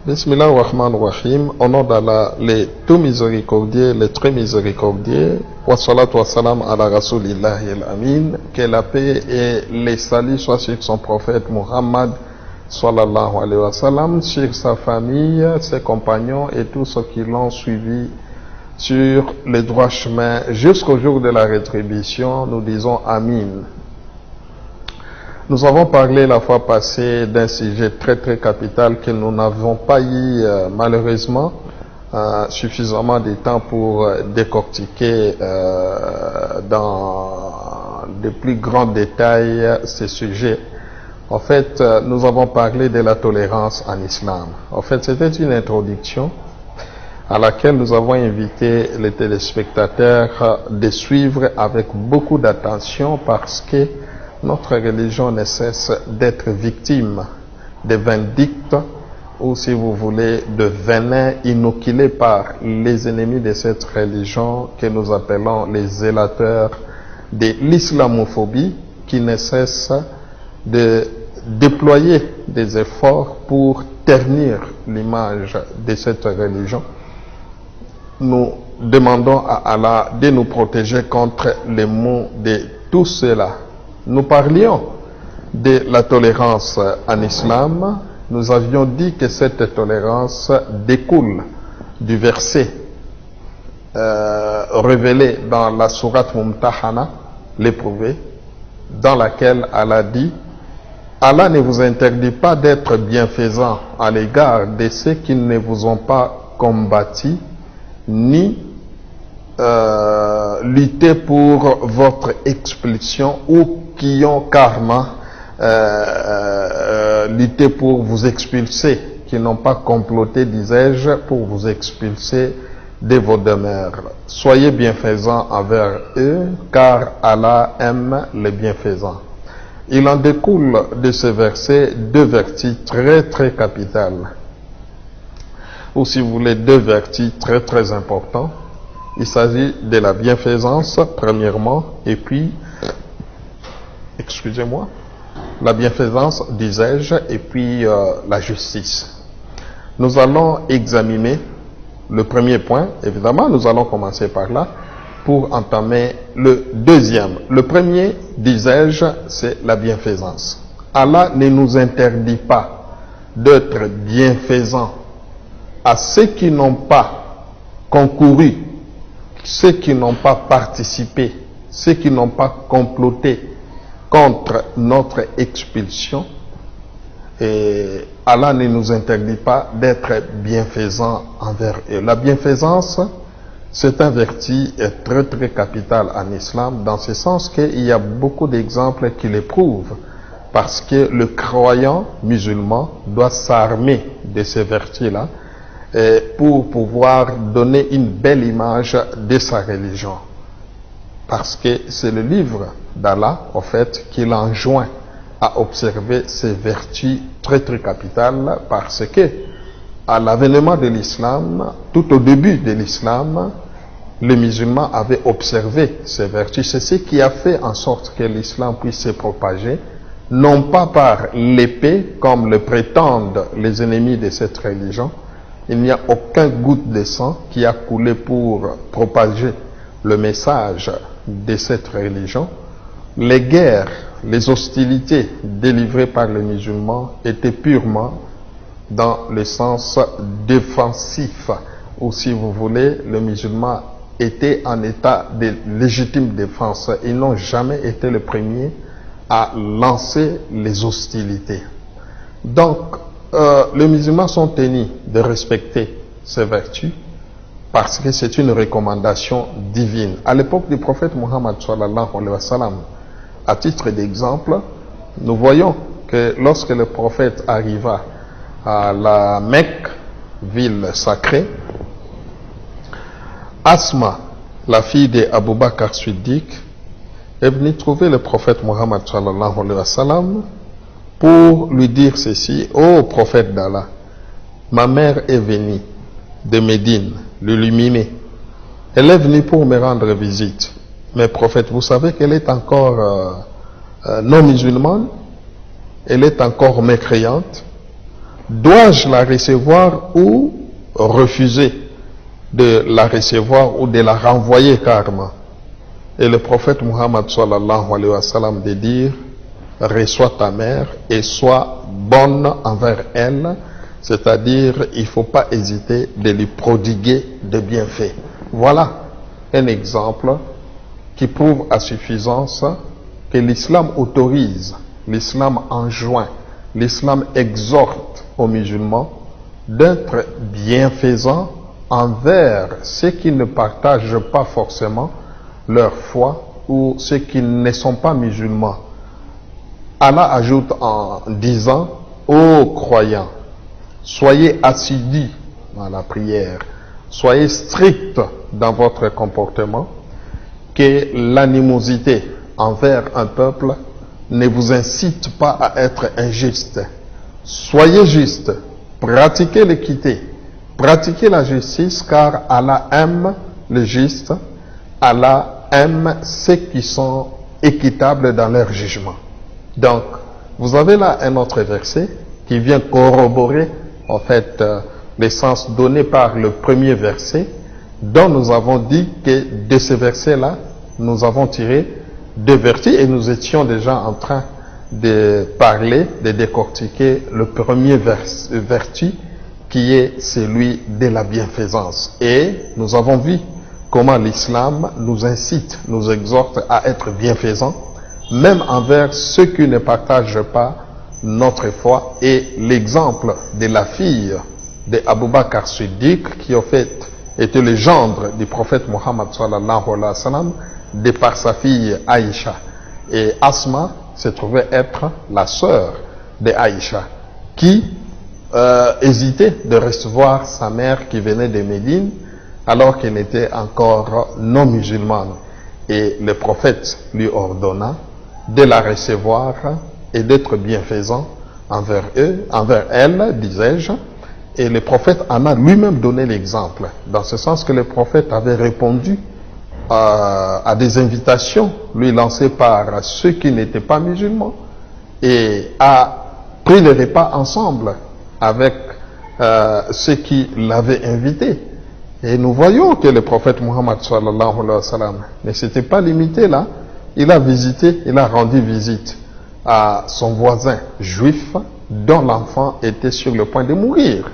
Bismillah ar-Rahman ar-Rahim, au nom d'Allah, les tout miséricordieux, les très miséricordieux, wa salatu wa salam ala rasulillahi al-amin, que la paix et les saluts soient sur son prophète Muhammad sallallahu alayhi wa sallam, sur sa famille, ses compagnons et tous ceux qui l'ont suivi sur le droit chemin jusqu'au jour de la rétribution. Nous disons Amin. Nous avons parlé la fois passée d'un sujet très capital que nous n'avons pas eu malheureusement suffisamment de temps pour décortiquer dans de plus grands détails ce sujet. En fait, nous avons parlé de la tolérance en islam. En fait, c'était une introduction à laquelle nous avons invité les téléspectateurs de suivre avec beaucoup d'attention parce que notre religion ne cesse d'être victime de vindictes ou, si vous voulez, de venin inoculé par les ennemis de cette religion que nous appelons les zélateurs de l'islamophobie, qui ne cessent de déployer des efforts pour ternir l'image de cette religion. Nous demandons à Allah de nous protéger contre les maux de tout cela. Nous parlions de la tolérance en islam. Nous avions dit que cette tolérance découle du verset révélé dans la sourate Mumtahana, l'éprouvé, dans laquelle Allah dit: Allah ne vous interdit pas d'être bienfaisant à l'égard de ceux qui ne vous ont pas combattu, ni lutter pour votre expulsion, ou qui ont carrément lutté pour vous expulser, qui n'ont pas comploté, disais-je, pour vous expulser de vos demeures. Soyez bienfaisants envers eux, car Allah aime les bienfaisants. Il en découle de ce verset deux vertus très capitales, ou si vous voulez deux vertus très importantes. Il s'agit de la bienfaisance premièrement, et puis la bienfaisance, disais-je, et puis la justice. Nous allons examiner le premier point. Évidemment, nous allons commencer par là pour entamer le deuxième. Le premier, disais-je, c'est la bienfaisance. Allah ne nous interdit pas d'être bienfaisants à ceux qui n'ont pas concouru, ceux qui n'ont pas participé, ceux qui n'ont pas comploté contre notre expulsion. Et Allah ne nous interdit pas d'être bienfaisants envers eux. La bienfaisance, c'est un vertu très capital en islam, dans ce sens qu'il y a beaucoup d'exemples qui le prouvent, parce que le croyant musulman doit s'armer de ces vertus-là pour pouvoir donner une belle image de sa religion. Parce que c'est le livre d'Allah, en fait, qui l'enjoint à observer ces vertus très capitales, parce que à l'avènement de l'islam, tout au début de l'islam, les musulmans avaient observé ces vertus. C'est ce qui a fait en sorte que l'islam puisse se propager, non pas par l'épée, comme le prétendent les ennemis de cette religion. Il n'y a aucun goutte de sang qui a coulé pour propager le message de cette religion. Les guerres, les hostilités délivrées par les musulmans étaient purement dans le sens défensif, ou si vous voulez, les musulmans étaient en état de légitime défense. Ils n'ont jamais été les premiers à lancer les hostilités. Donc, les musulmans sont tenus de respecter ces vertus, parce que c'est une recommandation divine. À l'époque du prophète Muhammad sallallahu alayhi wa sallam, à titre d'exemple, nous voyons que lorsque le prophète arriva à la Mecque, ville sacrée, Asma, la fille d'Abu Bakr Siddiq, est venue trouver le prophète Muhammad sallallahu alayhi wa sallam pour lui dire ceci: ô prophète d'Allah, ma mère est venue de Médine, l'illuminée. Elle est venue pour me rendre visite. Mais prophète, vous savez qu'elle est encore non musulmane, elle est encore mécréante. Dois-je la recevoir ou refuser de la recevoir ou de la renvoyer carrément? Et le prophète Muhammad sallallahu alayhi wa sallam de dire, reçois ta mère et sois bonne envers elle, c'est-à-dire il ne faut pas hésiter de lui prodiguer de bienfaits. Voilà un exemple qui prouve à suffisance que l'islam autorise, l'islam enjoint, l'islam exhorte aux musulmans d'être bienfaisants envers ceux qui ne partagent pas forcément leur foi ou ceux qui ne sont pas musulmans. Allah ajoute en disant, ô croyants, soyez assidus dans la prière, soyez stricts dans votre comportement, que l'animosité envers un peuple ne vous incite pas à être injuste. Soyez juste, pratiquez l'équité, pratiquez la justice, car Allah aime le juste, Allah aime ceux qui sont équitables dans leur jugement. Donc, vous avez là un autre verset qui vient corroborer en fait le sens donné par le premier verset, dont nous avons dit que de ce verset-là, nous avons tiré deux vertus et nous étions déjà en train de parler, de décortiquer le premier vertu qui est celui de la bienfaisance. Et nous avons vu comment l'islam nous incite, nous exhorte à être bienfaisants, même envers ceux qui ne partagent pas notre foi. Et l'exemple de la fille de Abu Bakr Siddiq, qui en fait était le gendre du prophète Muhammad sallallahu alayhi wa sallam, de par sa fille Aïcha. Et Asma se trouvait être la sœur de Aïcha, qui hésitait de recevoir sa mère qui venait de Médine, alors qu'elle était encore non musulmane. Et le prophète lui ordonna de la recevoir et d'être bienfaisant envers eux, envers elle, disais-je. Et le prophète en a lui-même donné l'exemple, dans ce sens que le prophète avait répondu à des invitations lui lancées par ceux qui n'étaient pas musulmans et a pris le repas ensemble avec ceux qui l'avaient invité. Et nous voyons que le prophète Muhammad sallallahu alayhi wa sallam ne s'était pas limité là. Il a visité, il a rendu visite à son voisin juif dont l'enfant était sur le point de mourir.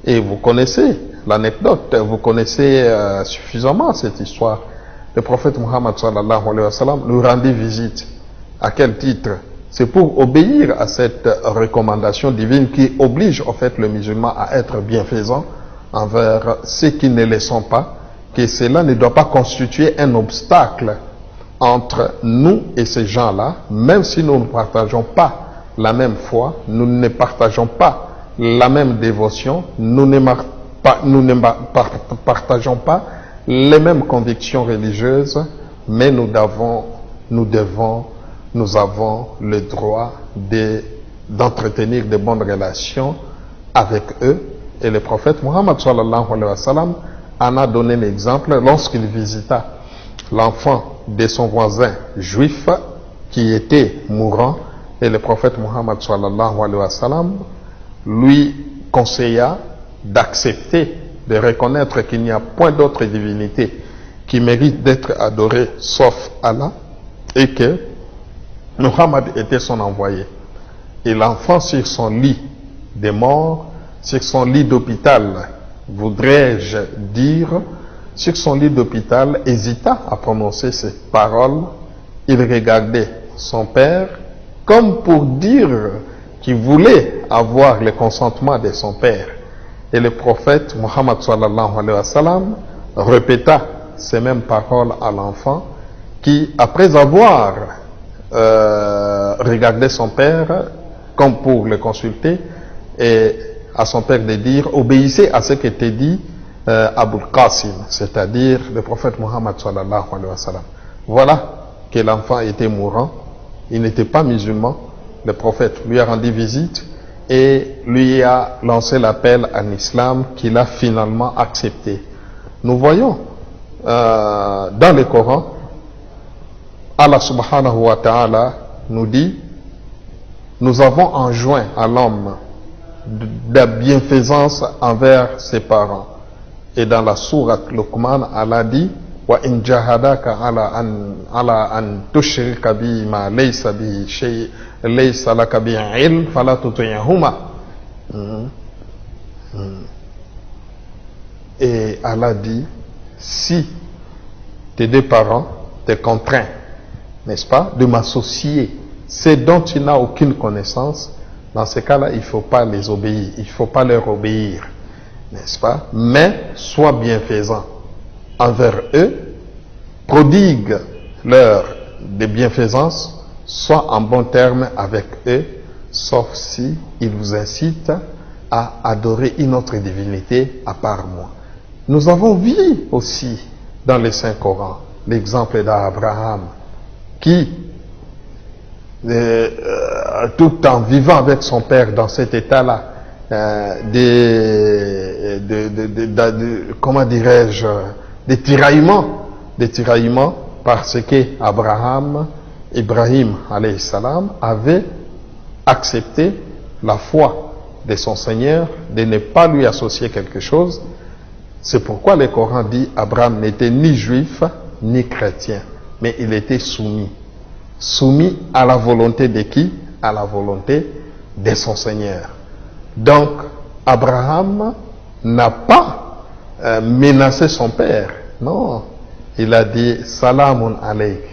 Et vous connaissez l'anecdote, vous connaissez suffisamment cette histoire. Le prophète Muhammad sallallahu alayhi wa sallam lui rendit visite. À quel titre? C'est pour obéir à cette recommandation divine qui oblige en fait le musulman à être bienfaisant envers ceux qui ne le sont pas, que cela ne doit pas constituer un obstacle entre nous et ces gens-là, même si nous ne partageons pas la même foi, nous ne partageons pas la même dévotion, nous ne partageons pas les mêmes convictions religieuses, mais nous avons le droit d'entretenir de bonnes relations avec eux. Et le prophète Muhammad sallallahu alayhi wa sallam en a donné l'exemple lorsqu'il visita l'enfant de son voisin juif qui était mourant. Et le prophète Muhammad sallallahu alayhi wa sallam lui conseilla d'accepter, de reconnaître qu'il n'y a point d'autre divinité qui mérite d'être adorée sauf Allah, et que Muhammad était son envoyé. Et l'enfant sur son lit de mort, sur son lit d'hôpital, voudrais-je dire, sur son lit d'hôpital, hésita à prononcer ces paroles. Il regardait son père comme pour dire qu'il voulait avoir le consentement de son père. Et le prophète Muhammad sallallahu alayhi wa sallam répéta ces mêmes paroles à l'enfant qui, après avoir regardé son père comme pour le consulter, et à son père de dire, obéissez à ce que t'est dit Abul Qasim, c'est-à-dire le prophète Muhammad sallallahu alayhi wa sallam. Voilà que l'enfant était mourant, il n'était pas musulman, le prophète lui a rendu visite et lui a lancé l'appel à l'islam qu'il a finalement accepté. Nous voyons dans le Coran, Allah subhanahu wa ta'ala nous dit, nous avons enjoint à l'homme de la bienfaisance envers ses parents. Et dans la sourate Luqman, Allah dit, wa in jahadaka ala an tushrika bi ma laysa bi shay laysa laka bi ilm fala tuti'huma. Et Allah dit, si tes deux parents te contraignent, n'est-ce pas, de m'associer, c'est dont tu n'as aucune connaissance, dans ce cas-là, il ne faut pas les obéir, il ne faut pas leur obéir, n'est-ce pas? Mais sois bienfaisant envers eux, prodigue leur de bienfaisance, sois en bon terme avec eux, sauf si ils vous incitent à adorer une autre divinité à part moi. Nous avons vu aussi dans les Saint-Coran l'exemple d'Abraham qui, tout en vivant avec son père dans cet état-là, comment dirais-je, des tiraillements, parce que Ibrahim alayhi salam avait accepté la foi de son Seigneur, de ne pas lui associer quelque chose. C'est pourquoi le Coran dit Abraham n'était ni juif ni chrétien, mais il était soumis. Soumis à la volonté de qui? À la volonté de son Seigneur. Donc, Abraham n'a pas menacé son père. Non. Il a dit Salamun alayk.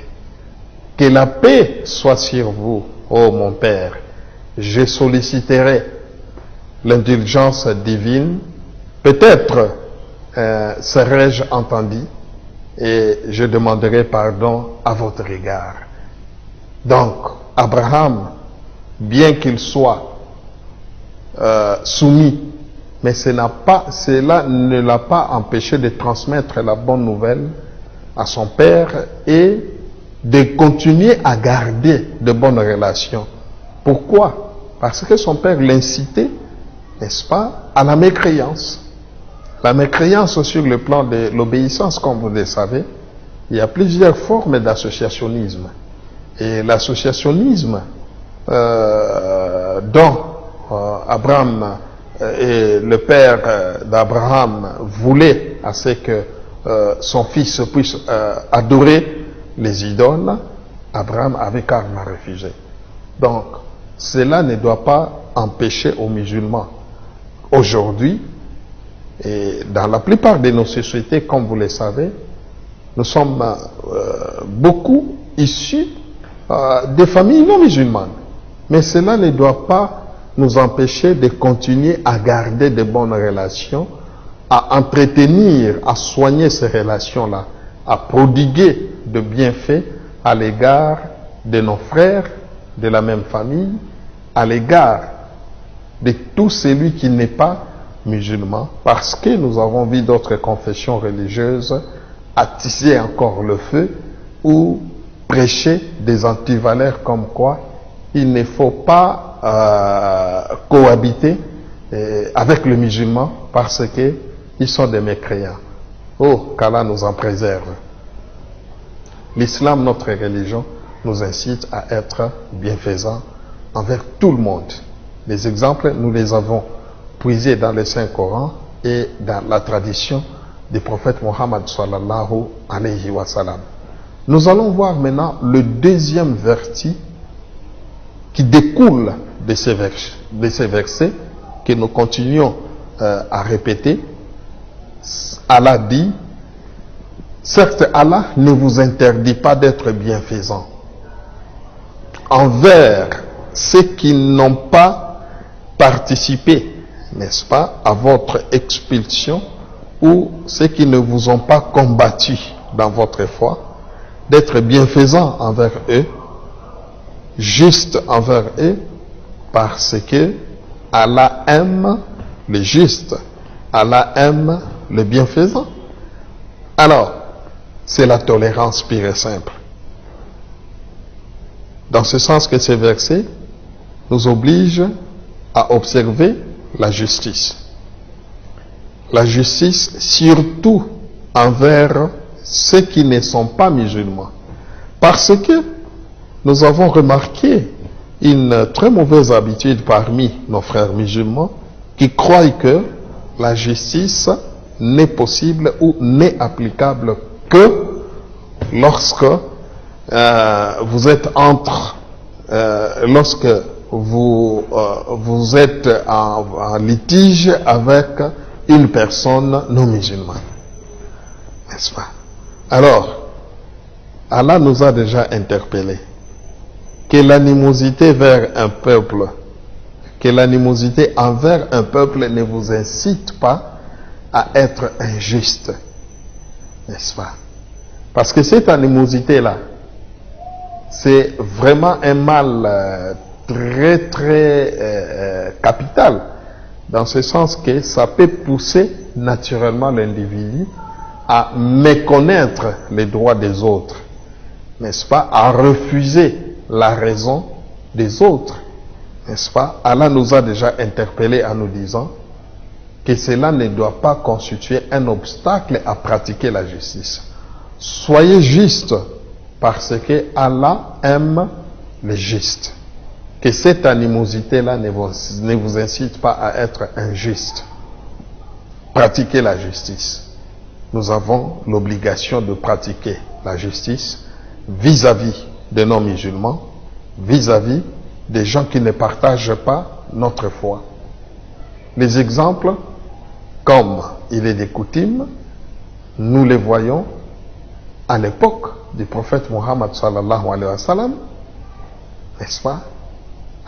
Que la paix soit sur vous, ô mon père. Je solliciterai l'indulgence divine. Peut-être serai-je entendu et je demanderai pardon à votre égard. Donc, Abraham, bien qu'il soit soumis, mais cela ne l'a pas empêché de transmettre la bonne nouvelle à son père et de continuer à garder de bonnes relations. Pourquoi? Parce que son père l'incitait, n'est-ce pas, à la mécréance. La mécréance sur le plan de l'obéissance, comme vous le savez, il y a plusieurs formes d'associationnisme. Et l'associationnisme dont Abraham et le père d'Abraham voulaient à ce que son fils puisse adorer les idoles, Abraham avait carrément refusé. Donc, cela ne doit pas empêcher aux musulmans. Aujourd'hui, et dans la plupart de nos sociétés, comme vous le savez, nous sommes beaucoup issus des familles non musulmanes. Mais cela ne doit pas nous empêcher de continuer à garder de bonnes relations, à entretenir, à soigner ces relations-là, à prodiguer de bienfaits à l'égard de nos frères de la même famille, à l'égard de tout celui qui n'est pas musulman, parce que nous avons vu d'autres confessions religieuses attiser encore le feu ou prêcher des antivaleurs comme quoi il ne faut pas cohabiter avec les musulmans parce qu'ils sont des mécréants. Oh, qu'Allah nous en préserve. L'islam, notre religion, nous incite à être bienfaisants envers tout le monde. Les exemples, nous les avons puisés dans le Saint-Coran et dans la tradition du prophète Mohammed sallallahu alayhi wa sallam. Nous allons voir maintenant le deuxième verset qui découle de ces versets que nous continuons à répéter. Allah dit, certes Allah ne vous interdit pas d'être bienfaisant envers ceux qui n'ont pas participé, n'est-ce pas, à votre expulsion ou ceux qui ne vous ont pas combattu dans votre foi, d'être bienfaisant envers eux, juste envers eux, parce que Allah aime le juste, Allah aime le bienfaisant. Alors, c'est la tolérance pure et simple. Dans ce sens que ces versets nous obligent à observer la justice. La justice surtout envers ceux qui ne sont pas musulmans. Parce que nous avons remarqué une très mauvaise habitude parmi nos frères musulmans qui croient que la justice n'est possible ou n'est applicable que lorsque vous êtes lorsque vous êtes en litige avec une personne non musulmane. N'est-ce pas? Alors, Allah nous a déjà interpellés que l'animosité vers un peuple, que l'animosité envers un peuple ne vous incite pas à être injuste. N'est-ce pas? Parce que cette animosité-là, c'est vraiment un mal très capital, dans ce sens que ça peut pousser naturellement l'individu à méconnaître les droits des autres, n'est-ce pas, à refuser la raison des autres, n'est-ce pas. Allah nous a déjà interpellés en nous disant que cela ne doit pas constituer un obstacle à pratiquer la justice. Soyez justes parce que Allah aime les justes. Que cette animosité-là ne vous incite pas à être injuste. Pratiquez la justice. Nous avons l'obligation de pratiquer la justice vis-à-vis des non-musulmans, vis-à-vis des gens qui ne partagent pas notre foi. Les exemples, comme il est des coutumes, nous les voyons à l'époque du prophète Mohammed sallallahu alayhi wa sallam, n'est-ce pas?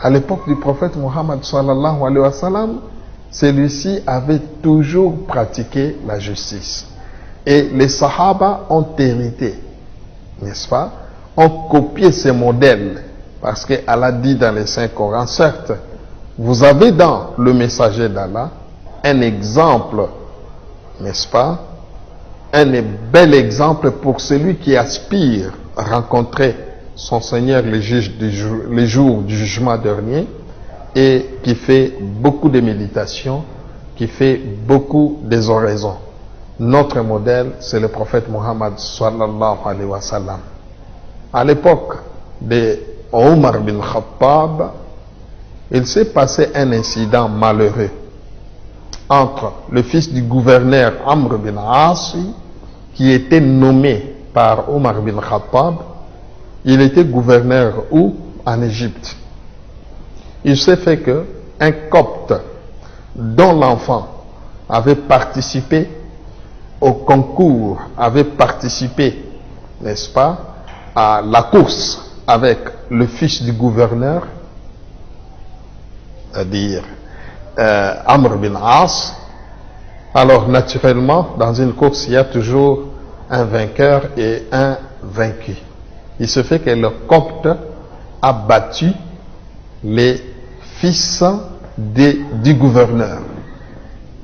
À l'époque du prophète Mohammed sallallahu alayhi wa sallam, celui-ci avait toujours pratiqué la justice. Et les Sahaba ont hérité, n'est-ce pas? Ont copié ces modèles. Parce qu'Allah dit dans les Saint-Coran, certes, vous avez dans le messager d'Allah un exemple, n'est-ce pas? Un bel exemple pour celui qui aspire à rencontrer son Seigneur le jour du jugement dernier et qui fait beaucoup de méditation, qui fait beaucoup d'oraisons. Notre modèle, c'est le prophète Mohammed sallallahu alayhi wa sallam. À l'époque de Omar bin Khattab, il s'est passé un incident malheureux entre le fils du gouverneur Amr bin As, qui était nommé par Omar bin Khattab. Il était gouverneur où? En Égypte. Il s'est fait que un copte dont l'enfant avait participé au concours, avait participé, n'est-ce pas, à la course avec le fils du gouverneur, c'est-à-dire Amr bin As. Alors naturellement, dans une course, il y a toujours un vainqueur et un vaincu. Il se fait que le copte a battu les fils du gouverneur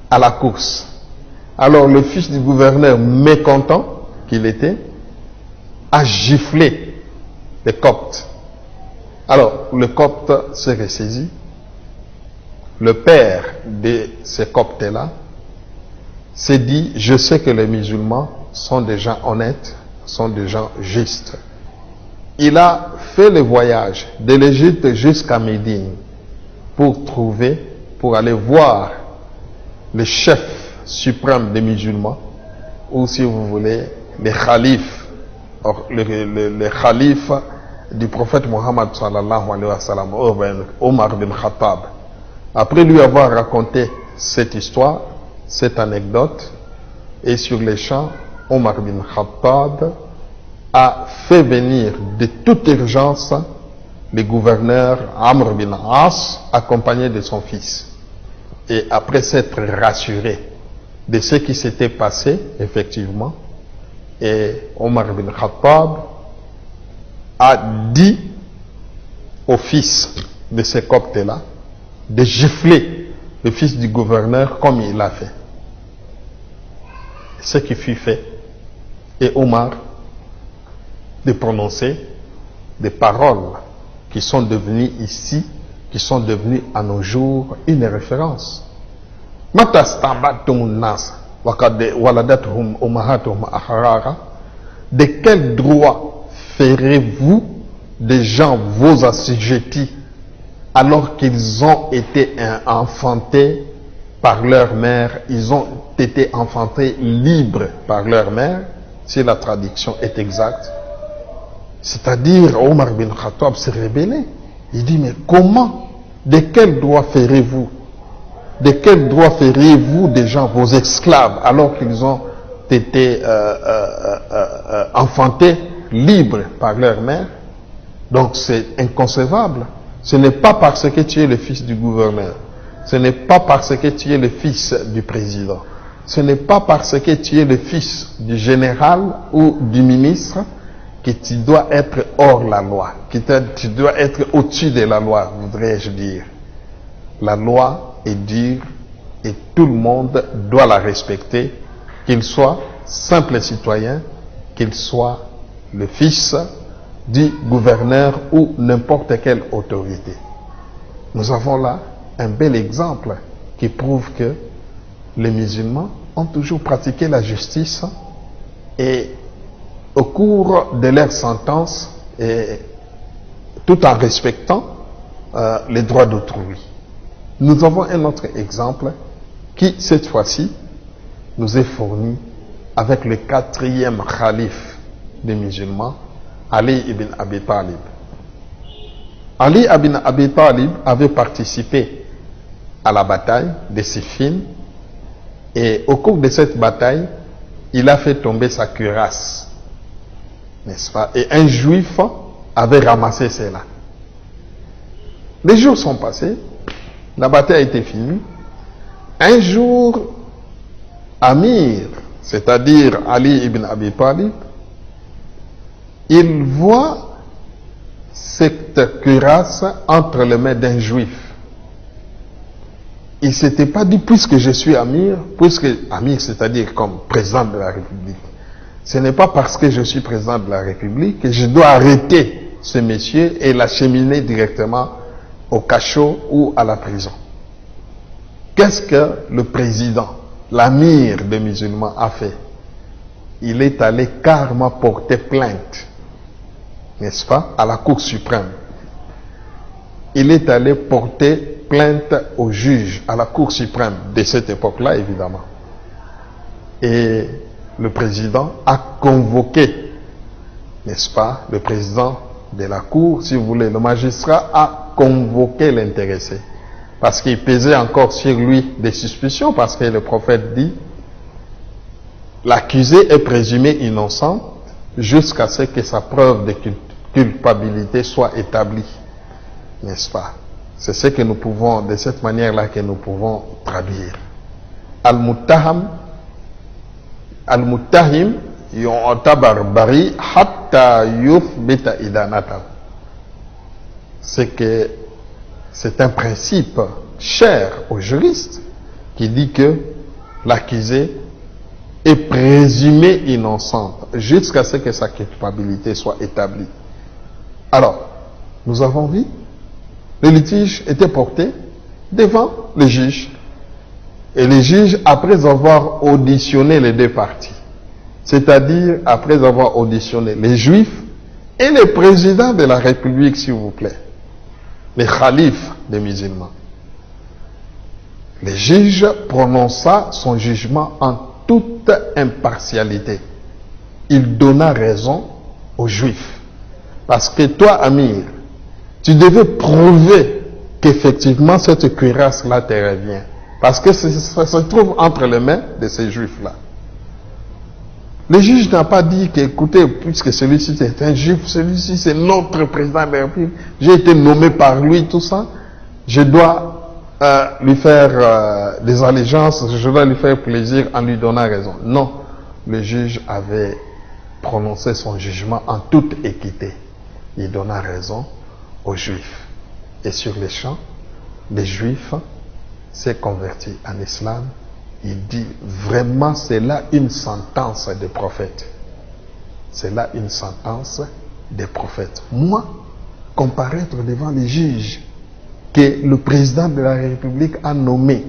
à la course. Alors le fils du gouverneur, mécontent qu'il était, a giflé le copte. Alors le copte s'est ressaisi. Le père de ce copte-là s'est dit, je sais que les musulmans sont des gens honnêtes, sont des gens justes. Il a fait le voyage de l'Égypte jusqu'à Médine pour aller voir le chef suprême des musulmans, ou si vous voulez, le calife du prophète Mohammed sallallahu alayhi wa sallam, Omar bin Khattab. Après lui avoir raconté cette histoire, cette anecdote, et sur les champs, Omar bin Khattab a fait venir de toute urgence le gouverneur Amr bin As, accompagné de son fils. Et après s'être rassuré de ce qui s'était passé, effectivement, et Omar bin Khattab a dit au fils de ce copte-là de gifler le fils du gouverneur comme il l'a fait. Ce qui fut fait. Et Omar de prononcer des paroles qui sont devenues ici qui sont devenus à nos jours une référence. De quel droit ferez-vous des gens vos assujettis alors qu'ils ont été enfantés par leur mère, ils ont été enfantés libres par leur mère, si la traduction est exacte. C'est-à-dire, Omar bin Khattab s'est rébellé. Il dit, mais comment? De quel droit ferez-vous? De quel droit feriez-vous des gens, vos esclaves, alors qu'ils ont été enfantés libres par leur mère? Donc c'est inconcevable. Ce n'est pas parce que tu es le fils du gouverneur. Ce n'est pas parce que tu es le fils du président. Ce n'est pas parce que tu es le fils du général ou du ministre que tu dois être hors la loi, que tu dois être au-dessus de la loi, voudrais-je dire. La loi est dure et tout le monde doit la respecter, qu'il soit simple citoyen, qu'il soit le fils du gouverneur ou n'importe quelle autorité. Nous avons là un bel exemple qui prouve que les musulmans ont toujours pratiqué la justice et au cours de leur sentence, et tout en respectant les droits d'autrui. Nous avons un autre exemple qui, cette fois-ci, nous est fourni avec le 4e calife des musulmans, Ali ibn Abi Talib. Ali ibn Abi Talib avait participé à la bataille de Siffin et au cours de cette bataille, il a fait tomber sa cuirasse, n'est-ce pas? Et un juif avait ramassé cela. Les jours sont passés, la bataille a été finie. Un jour, Amir, c'est-à-dire Ali ibn Abi Talib, il voit cette cuirasse entre les mains d'un juif. Il ne s'était pas dit, puisque je suis Amir, puisque Amir, c'est-à-dire comme président de la République, ce n'est pas parce que je suis président de la République que je dois arrêter ce monsieur et l'acheminer directement au cachot ou à la prison. Qu'est-ce que le président, l'amir des musulmans, a fait? Il est allé carrément porter plainte, n'est-ce pas, à la Cour suprême. Il est allé porter plainte au juge, à la Cour suprême de cette époque-là, évidemment. Et le président a convoqué, n'est-ce pas, le président de la Cour, si vous voulez, le magistrat a convoqué l'intéressé. Parce qu'il pesait encore sur lui des suspicions, parce que le prophète dit, l'accusé est présumé innocent jusqu'à ce que sa preuve de culpabilité soit établie. N'est-ce pas? C'est ce que nous pouvons, de cette manière-là que nous pouvons traduire. Al-Muttahim yu'tabar bari hatta yuthbita idanata. C'est un principe cher aux juristes qui dit que l'accusé est présumé innocent jusqu'à ce que sa culpabilité soit établie. Alors, nous avons vu, le litige était porté devant le juge. Et le juge, après avoir auditionné les deux parties, c'est-à-dire après avoir auditionné les juifs et le président de la République, s'il vous plaît, les khalifes des musulmans, le juge prononça son jugement en toute impartialité. Il donna raison aux juifs. Parce que toi, Amir, tu devais prouver qu'effectivement cette cuirasse-là te revient. Parce que ça se trouve entre les mains de ces juifs-là. Le juge n'a pas dit qu'écoutez, puisque celui-ci est un juif, celui-ci c'est notre président de la République, j'ai été nommé par lui, tout ça, je dois lui faire des allégeances, je dois lui faire plaisir en lui donnant raison. Non, le juge avait prononcé son jugement en toute équité. Il donna raison aux juifs. Et sur les champs, les juifs s'est converti en islam. Il dit vraiment c'est là une sentence des prophètes. C'est là une sentence des prophètes. Moi, comparaître devant les juges que le président de la République a nommé,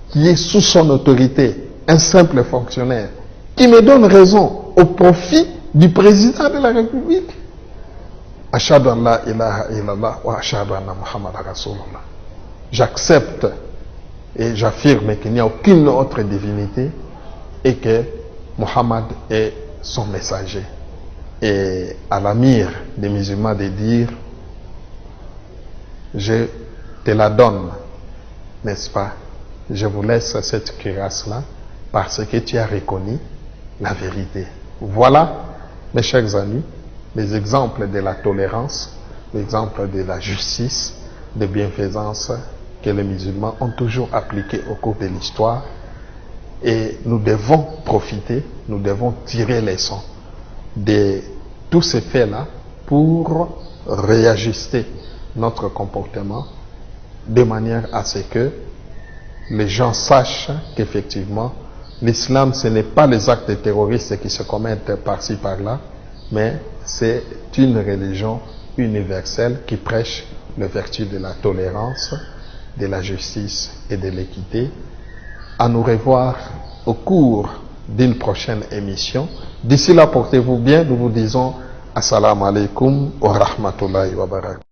qui est sous son autorité, un simple fonctionnaire, qui me donne raison au profit du président de la République. Ashhadu an la ilaha illallah wa ashhadu anna Muhammad Rasulullah. J'accepte et j'affirme qu'il n'y a aucune autre divinité et que Muhammad est son messager. Et à l'amir des musulmans de dire, je te la donne, n'est-ce pas? Je vous laisse cette cuirasse-là parce que tu as reconnu la vérité. Voilà, mes chers amis, les exemples de la tolérance, l'exemple de la justice, de bienfaisance que les musulmans ont toujours appliqué au cours de l'histoire. Et nous devons profiter, nous devons tirer les leçons de tous ces faits-là pour réajuster notre comportement de manière à ce que les gens sachent qu'effectivement l'islam, ce n'est pas les actes terroristes qui se commettent par-ci par-là, mais c'est une religion universelle qui prêche les vertus de la tolérance, de la justice et de l'équité. À nous revoir au cours d'une prochaine émission. D'ici là, portez-vous bien. Nous vous disons Assalamu alaikum wa rahmatullahi wa barakatuh.